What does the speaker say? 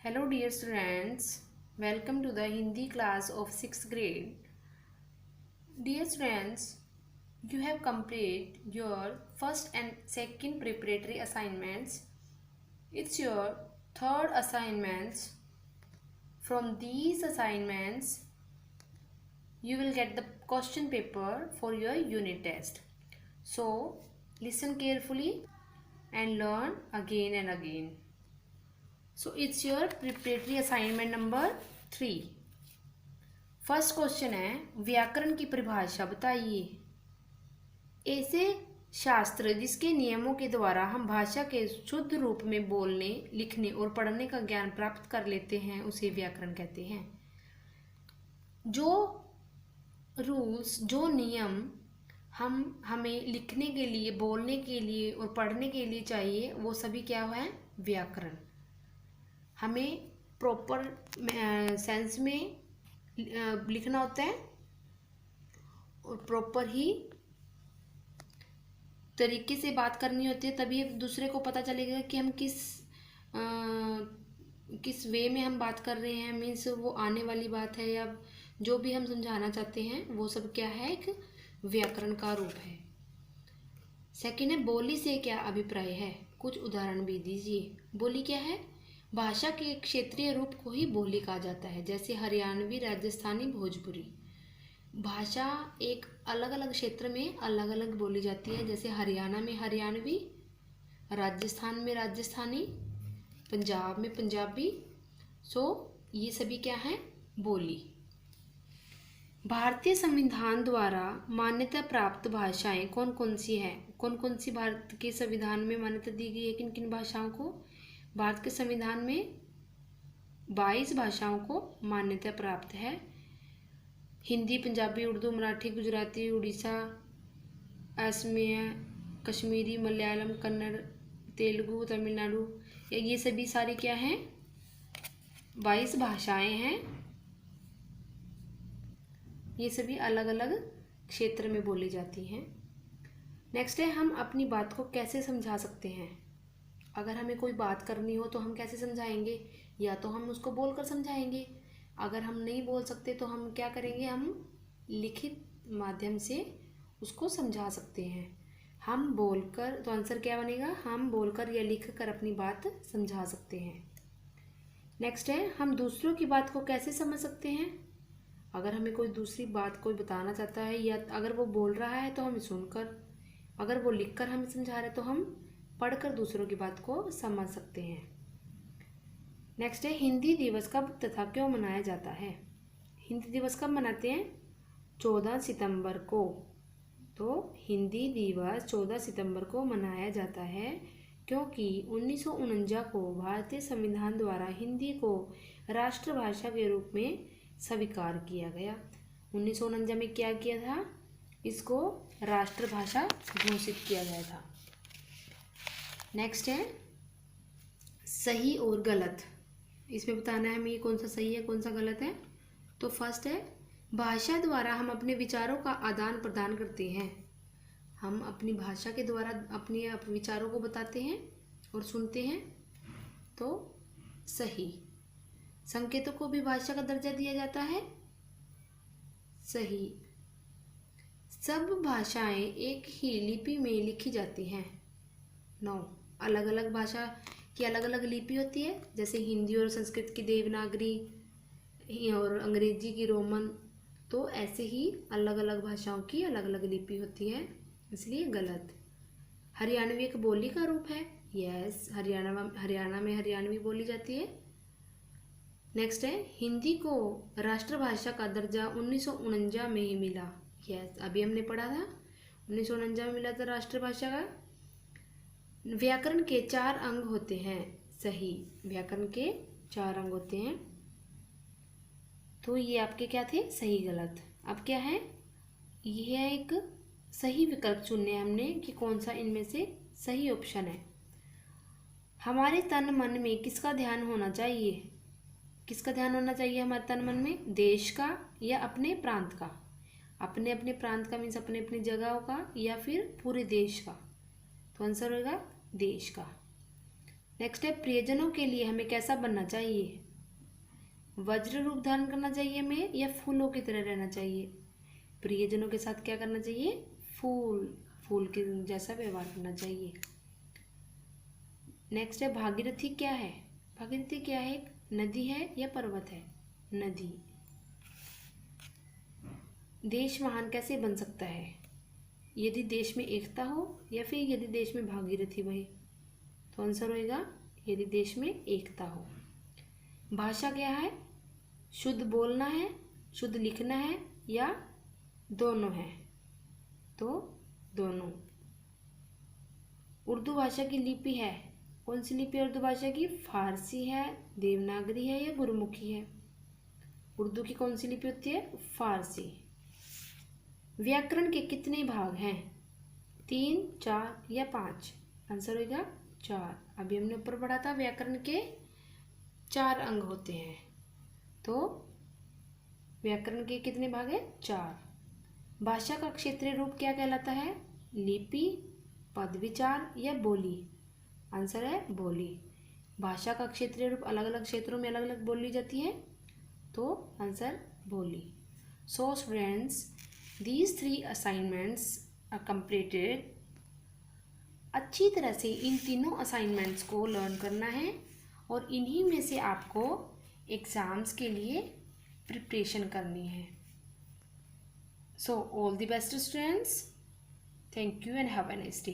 Hello dear students, welcome to the Hindi class of 6th grade. Dear students, you have completed your first and second preparatory assignments. It's your third assignments. From these assignments, you will get the question paper for your unit test. So, listen carefully and learn again and again. So, it's your preparatory assignment number 3. First question है, व्याकरण की परिभाषा बताइए। ऐसे शास्त्र जिसके नियमों के द्वारा हम भाषा के शुद्ध रूप में बोलने, लिखने और पढ़ने का ज्ञान प्राप्त कर लेते हैं उसे व्याकरण कहते हैं। जो रूल्स, जो नियम हमें लिखने के लिए, बोलने के लिए और पढ़ने के लिए चाहिए, वो सभी क्या है? व्याकरण। हमें प्रॉपर सेंस में लिखना होता है और प्रॉपर ही तरीके से बात करनी होती है, तभी एक दूसरे को पता चलेगा कि हम किस वे में हम बात कर रहे हैं। मीन्स वो आने वाली बात है या जो भी हम समझाना चाहते हैं वो सब क्या है? एक व्याकरण का रूप है। सेकंड है, बोली से क्या अभिप्राय है? कुछ उदाहरण भी दीजिए। बोली क्या है? भाषा के क्षेत्रीय रूप को ही बोली कहा जाता है, जैसे हरियाणवी, राजस्थानी, भोजपुरी। भाषा एक अलग अलग क्षेत्र में अलग अलग बोली जाती है, जैसे हरियाणा में हरियाणवी, राजस्थान में राजस्थानी, पंजाब में पंजाबी। सो ये सभी क्या है? बोली। भारतीय संविधान द्वारा मान्यता प्राप्त भाषाएं कौन कौन सी हैं? कौन कौन सी भारत के संविधान में मान्यता दी गई है? किन किन भाषाओं को? भारत के संविधान में 22 भाषाओं को मान्यता प्राप्त है। हिंदी, पंजाबी, उर्दू, मराठी, गुजराती, उड़ीसा, असमिया, कश्मीरी, मलयालम, कन्नड़, तेलुगु, तमिलनाडु, ये सभी सारी क्या हैं? 22 भाषाएं हैं। ये सभी अलग अलग क्षेत्र में बोली जाती हैं। नेक्स्ट है, हम अपनी बात को कैसे समझा सकते हैं? अगर हमें कोई बात करनी हो तो हम कैसे समझाएंगे? या तो हम उसको बोलकर समझाएंगे। अगर हम नहीं बोल सकते तो हम क्या करेंगे? हम लिखित माध्यम से उसको समझा सकते हैं। हम बोलकर, तो आंसर क्या बनेगा? हम बोलकर या लिखकर अपनी बात समझा सकते हैं। नेक्स्ट है, हम दूसरों की बात को कैसे समझ सकते हैं? अगर हमें कोई दूसरी बात कोई बताना चाहता है या अगर वो बोल रहा है तो हम सुनकर, अगर वो लिखकर हमें समझा रहे तो हम पढ़कर दूसरों की बात को समझ सकते हैं। नेक्स्ट है, हिंदी दिवस कब तथा क्यों मनाया जाता है? हिंदी दिवस कब मनाते हैं? 14 सितंबर को। तो हिंदी दिवस 14 सितंबर को मनाया जाता है क्योंकि 1949 को भारतीय संविधान द्वारा हिंदी को राष्ट्रभाषा के रूप में स्वीकार किया गया। 1949 में क्या किया था? इसको राष्ट्रभाषा घोषित किया गया था। नेक्स्ट है, सही और गलत। इसमें बताना है हमें ये कौन सा सही है, कौन सा गलत है। तो फर्स्ट है, भाषा द्वारा हम अपने विचारों का आदान प्रदान करते हैं। हम अपनी भाषा के द्वारा अपने विचारों को बताते हैं और सुनते हैं, तो सही। संकेतों को भी भाषा का दर्जा दिया जाता है, सही। सब भाषाएं एक ही लिपि में लिखी जाती हैं, नो। अलग अलग भाषा की अलग अलग लिपि होती है, जैसे हिंदी और संस्कृत की देवनागरी और अंग्रेजी की रोमन। तो ऐसे ही अलग अलग भाषाओं की अलग अलग लिपि होती है, इसलिए गलत। हरियाणवी एक बोली का रूप है, यस। हरियाणा में हरियाणवी बोली जाती है। नेक्स्ट है, हिंदी को राष्ट्रभाषा का दर्जा 1949 में ही मिला, यस। अभी हमने पढ़ा था 1949 में मिला था राष्ट्रभाषा का। व्याकरण के 4 अंग होते हैं, सही। व्याकरण के 4 अंग होते हैं। तो ये आपके क्या थे? सही गलत। अब क्या है? यह एक सही विकल्प चुनने हमने कि कौन सा इनमें से सही ऑप्शन है। हमारे तन मन में किसका ध्यान होना चाहिए? किसका ध्यान होना चाहिए हमारे तन मन में? देश का या अपने प्रांत का? अपने अपने प्रांत का मीन्स अपने अपनी जगहों का, या फिर पूरे देश का? तो आंसर होगा देश का। नेक्स्ट है प्रियजनों के लिए हमें कैसा बनना चाहिए? वज्र रूप धारण करना चाहिए हमें या फूलों की तरह रहना चाहिए? प्रियजनों के साथ क्या करना चाहिए? फूल के जैसा व्यवहार करना चाहिए। नेक्स्ट है भागीरथी क्या है? भागीरथी क्या है? एक नदी है या पर्वत है? नदी। देश महान कैसे बन सकता है? यदि देश में एकता हो या फिर यदि देश में भागीरथी बहे? तो आंसर होएगा यदि देश में एकता हो। भाषा क्या है? शुद्ध बोलना है, शुद्ध लिखना है या दोनों है? तो दोनों। उर्दू भाषा की लिपि है, कौन सी लिपि है उर्दू भाषा की? फारसी है, देवनागरी है या गुरुमुखी है? उर्दू की कौन सी लिपि होती है? फारसी। व्याकरण के कितने भाग हैं? 3, 4 या 5? आंसर होगा 4। अभी हमने ऊपर पढ़ा था व्याकरण के 4 अंग होते हैं। तो व्याकरण के कितने भाग हैं? 4। भाषा का क्षेत्रीय रूप क्या कहलाता है? लिपि, पद विचार या बोली? आंसर है बोली। भाषा का क्षेत्रीय रूप अलग अलग क्षेत्रों में अलग अलग बोली जाती है, तो आंसर बोली। So students, these 3 assignments are completed। अच्छी तरह से इन तीनों असाइनमेंट्स को लर्न करना है और इन्हीं में से आपको एग्ज़ाम्स के लिए प्रिपरेशन करनी है। So all the best students, thank you and have a nice day.